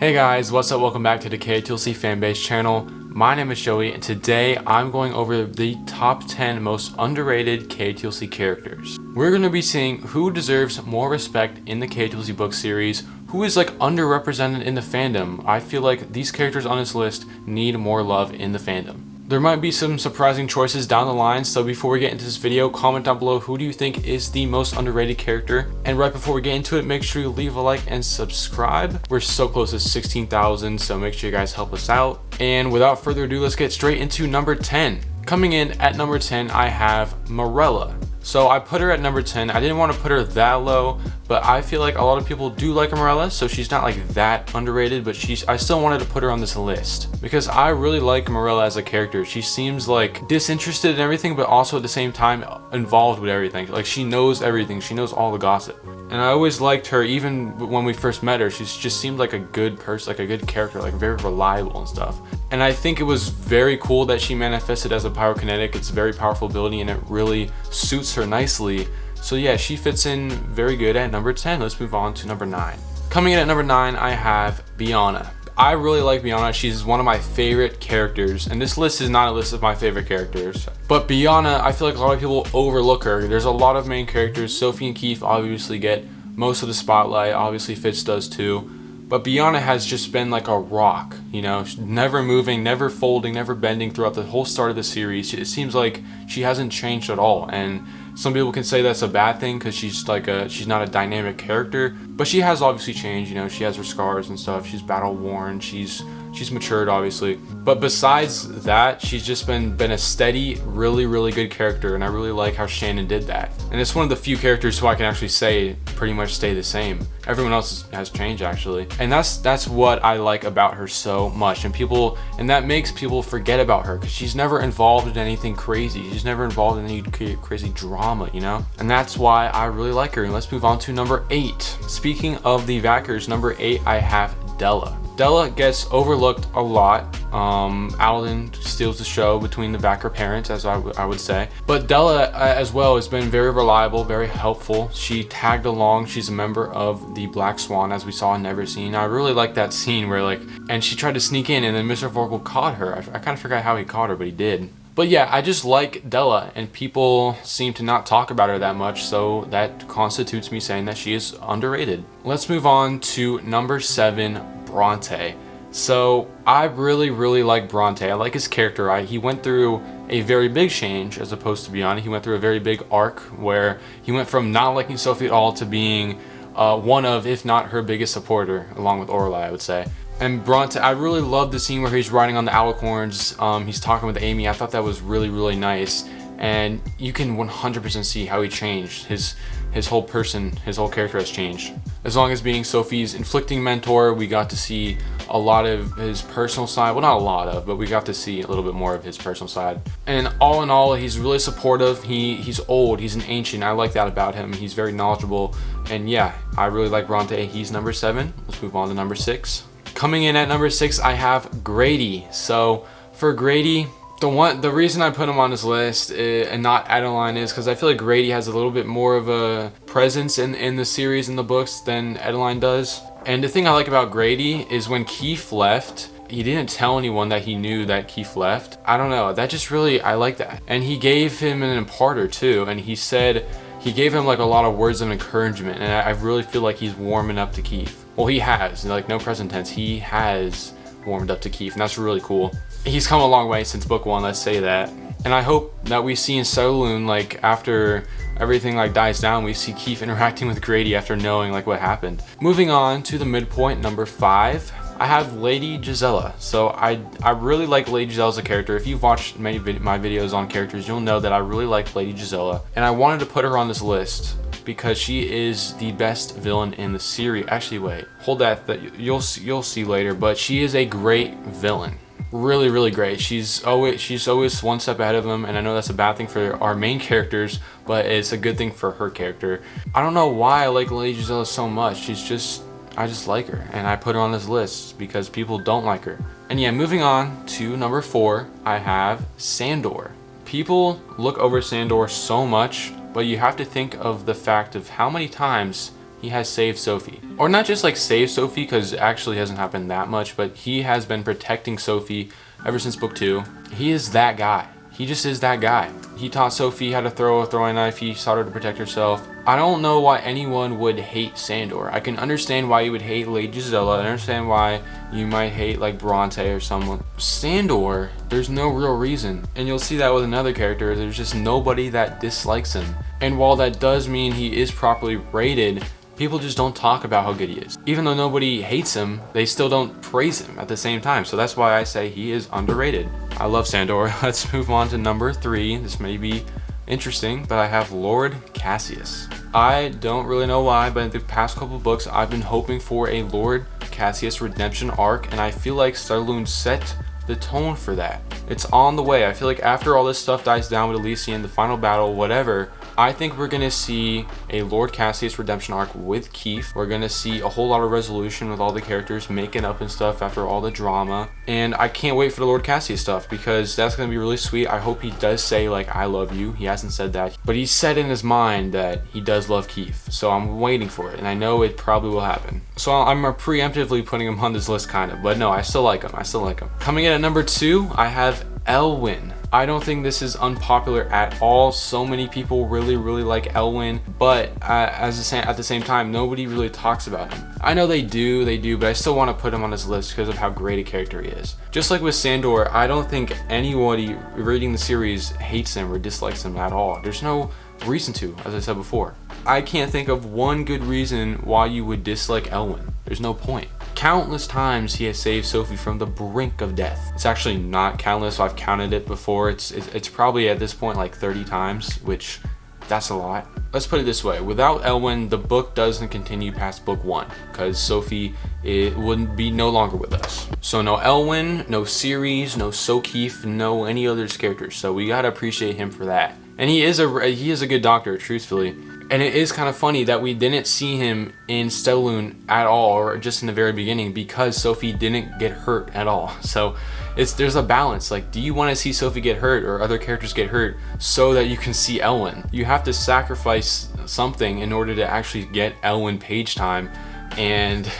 Hey guys, what's up? Welcome back to the KotLC Fanbase channel. My name is Joey, and today I'm going over the top 10 most underrated KotLC characters. We're going to be seeing who deserves more respect in the KotLC book series, who is like underrepresented in the fandom. I feel like these characters on this list need more love in the fandom. There might be some surprising choices down the line, so before we get into this video, comment down below who do you think is the most underrated character. And right before we get into it, make sure you leave a like and subscribe. We're so close to 16,000, so make sure you guys help us out. And without further ado, let's get straight into number 10. Coming in at number 10, I have Marella. So I put her at number 10. I didn't want to put her that low, but I feel like a lot of people do like Marella, so she's not like that underrated, but I still wanted to put her on this list because I really like Marella as a character. She seems like disinterested in everything, but also at the same time involved with everything. Like she knows everything. She knows all the gossip. And I always liked her even when we first met her. She just seemed like a good person, like a good character, like very reliable and stuff. And I think it was very cool that she manifested as a pyrokinetic. It's a very powerful ability and it really suits her nicely. So yeah, she fits in very good at number 10. Let's move on to number 9. Coming in at number 9, I have Biana. I really like Biana. She's one of my favorite characters, and this list is not a list of my favorite characters. But Biana, I feel like a lot of people overlook her. There's a lot of main characters. Sophie and Keith obviously get most of the spotlight. Obviously Fitz does too. But Biana has just been like a rock, you know, never moving, never folding, never bending throughout the whole start of the series. It seems like she hasn't changed at all. And some people can say that's a bad thing because she's not a dynamic character, but she has obviously changed. You know, she has her scars and stuff. She's battle worn. She's matured obviously. But besides that, she's just been a steady, really good character, and I really like how Shannon did that. And it's one of the few characters who I can actually say pretty much stay the same. Everyone else has changed actually, and that's what I like about her so much. And that makes people forget about her because she's never involved in anything crazy. She's never involved in any crazy drama, you know. And that's why I really like her. And let's move on to number 8. Speaking of the Vackers, number 8, I have Della. Della gets overlooked a lot. Alden steals the show between the Vacker parents, as I would say. But Della as well has been very reliable, very helpful. She tagged along. She's a member of the Black Swan, as we saw in Never Seen. I really like that scene where and she tried to sneak in, and then Mr. Vorpal caught her. I kind of forgot how he caught her, but he did. But yeah, I just like Della, and people seem to not talk about her that much, so that constitutes me saying that she is underrated. Let's move on to number 7, Bronte. So I really like Bronte. I like his character. He went through a very big change as opposed to Biana. He went through a very big arc where he went from not liking Sophie at all to being one of, if not her biggest supporter, along with Orlai, I would say. And Bronte, I really love the scene where he's riding on the alicorns. He's talking with Amy. I thought that was really nice. And you can 100% see how he changed. His whole person, his whole character has changed. As long as being Sophie's inflicting mentor, we got to see a lot of his personal side. Well, not a lot of, but we got to see a little bit more of his personal side. And all in all, he's really supportive. He's old. He's an ancient. I like that about him. He's very knowledgeable. And yeah, I really like Bronte. He's number 7. Let's move on to number 6. Coming in at number 6, I have Grady. So for Grady, the reason I put him on this list and not Adeline is because I feel like Grady has a little bit more of a presence in the series, in the books, than Adeline does. And the thing I like about Grady is when Keith left, he didn't tell anyone that he knew that Keith left. I don't know, that just really, I like that. And he gave him an imparter too, and he said, he gave him like a lot of words of encouragement, and I really feel like he's warming up to Keith. Well, he has, like no present tense, he has warmed up to Keith, and that's really cool. He's come a long way since book 1, let's say that. And I hope that we see in Stellarlune, like after everything dies down, we see Keith interacting with Grady after knowing what happened. Moving on to the midpoint, number 5, I have Lady Gisela. So I really like Lady Gisela as a character. If you've watched my videos on characters, you'll know that I really like Lady Gisela. And I wanted to put her on this list because she is the best villain in the series. Actually, wait, hold that you'll see later, but she is a great villain. Really great. She's always one step ahead of him, and I know that's a bad thing for our main characters, but it's a good thing for her character. I don't know why I like Lady Gisela so much. I just like her, and I put her on this list because people don't like her. And yeah, moving on to number 4, I have Sandor. People look over Sandor so much, but you have to think of the fact of how many times he has saved Sophie. Or not just like saved Sophie, because it actually hasn't happened that much, but he has been protecting Sophie ever since book 2. He is that guy. He just is that guy. He taught Sophie how to throw a throwing knife. He taught her to protect herself. I don't know why anyone would hate Sandor. I can understand why you would hate Lady Gisela. I understand why you might hate like Bronte or someone. Sandor, there's no real reason. And you'll see that with another character. There's just nobody that dislikes him. And while that does mean he is properly rated, people just don't talk about how good he is. Even though nobody hates him, they still don't praise him at the same time. So that's why I say he is underrated. I love Sandor. Let's move on to number 3. This may be interesting, but I have Lord Cassius. I don't really know why, but in the past couple of books, I've been hoping for a Lord Cassius redemption arc, and I feel like Stellarlune set the tone for that. It's on the way. I feel like after all this stuff dies down with Elise in the final battle, whatever, I think we're going to see a Lord Cassius redemption arc with Keith. We're going to see a whole lot of resolution with all the characters making up and stuff after all the drama. And I can't wait for the Lord Cassius stuff because that's going to be really sweet. I hope he does say like, I love you. He hasn't said that, but he said in his mind that he does love Keith. So I'm waiting for it, and I know it probably will happen. So I'm preemptively putting him on this list kind of, but no, I still like him. I still like him. Coming in at number 2, I have Elwyn. I don't think this is unpopular at all. So many people really like Elwyn, but at the same time, nobody really talks about him. I know they do, but I still want to put him on this list because of how great a character he is. Just like with Sandor, I don't think anybody reading the series hates him or dislikes him at all. There's no reason to, as I said before. I can't think of one good reason why you would dislike Elwyn. There's no point. Countless times he has saved Sophie from the brink of death. It's actually not countless, so I've counted it before. It's probably at this point like 30 times, which that's a lot. Let's put it this way. Without Elwyn, the book doesn't continue past book 1 because Sophie wouldn't be no longer with us. So no Elwyn, no series, no Sokeef, no any other characters. So we gotta appreciate him for that. And he is a good doctor, truthfully. And it is kind of funny that we didn't see him in Stellarlune at all, or just in the very beginning, because Sophie didn't get hurt at all. So there's a balance. Like, do you want to see Sophie get hurt or other characters get hurt so that you can see Elwyn? You have to sacrifice something in order to actually get Elwyn page time, and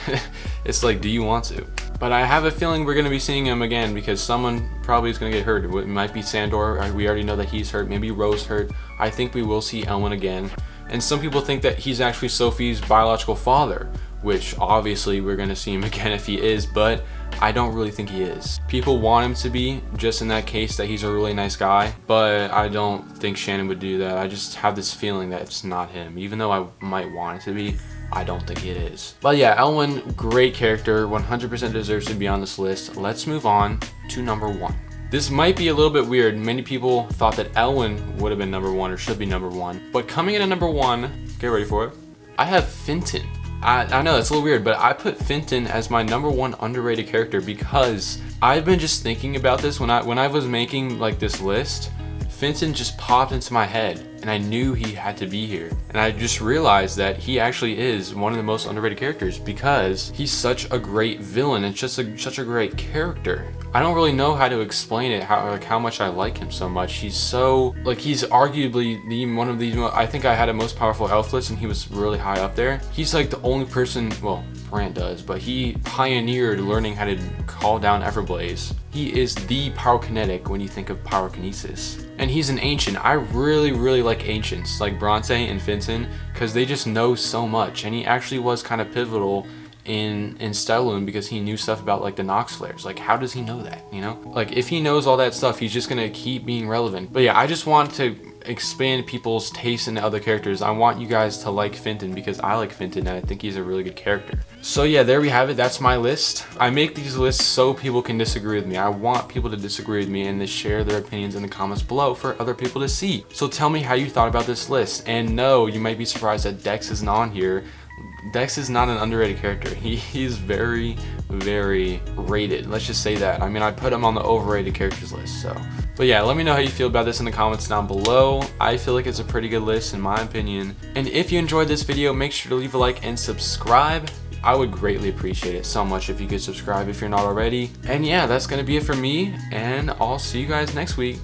it's like, do you want to? But I have a feeling we're going to be seeing him again because someone probably is going to get hurt. It might be Sandor. We already know that he's hurt. Maybe Rose hurt. I think we will see Elwyn again. And some people think that he's actually Sophie's biological father, which obviously we're going to see him again if he is, but I don't really think he is. People want him to be, just in that case that he's a really nice guy, but I don't think Shannon would do that. I just have this feeling that it's not him. Even though I might want it to be, I don't think it is. But yeah, Elwyn, great character, 100% deserves to be on this list. Let's move on to number 1. This might be a little bit weird. Many people thought that Elwyn would have been number 1 or should be number 1. But coming in at number 1, get ready for it, I have Fenton. I know it's a little weird, but I put Fenton as my number 1 underrated character because I've been just thinking about this when I was making like this list. Fenton just popped into my head and I knew he had to be here. And I just realized that he actually is one of the most underrated characters because he's such a great villain and just such a great character. I don't really know how to explain it, how much I like him so much. He's so, like, he's arguably one of the, I think I had a most powerful elf list and he was really high up there. He's like the only person, well, Brant does, but he pioneered learning how to call down Everblaze. He is the pyrokinetic when you think of pyrokinesis. And he's an ancient. I really like ancients like Bronte and Fenton because they just know so much. And he actually was kind of pivotal in Stellarlune because he knew stuff about like the Nox flares. Like, how does he know that, you know? Like, if he knows all that stuff, he's just gonna keep being relevant. But yeah, I just want to expand people's taste into other characters. I want you guys to like Fenton because I like Fenton and I think he's a really good character. So yeah, there we have it. That's my list. I make these lists so people can disagree with me. I want people to disagree with me and to share their opinions in the comments below for other people to see. So tell me how you thought about this list. And no, you might be surprised that Dex isn't on here. Dex is not an underrated character. He's very rated. Let's just say that. I mean, I put him on the overrated characters list, so. But yeah, let me know how you feel about this in the comments down below. I feel like it's a pretty good list in my opinion. And if you enjoyed this video, make sure to leave a like and subscribe. I would greatly appreciate it so much if you could subscribe if you're not already. And yeah, that's gonna be it for me, and I'll see you guys next week.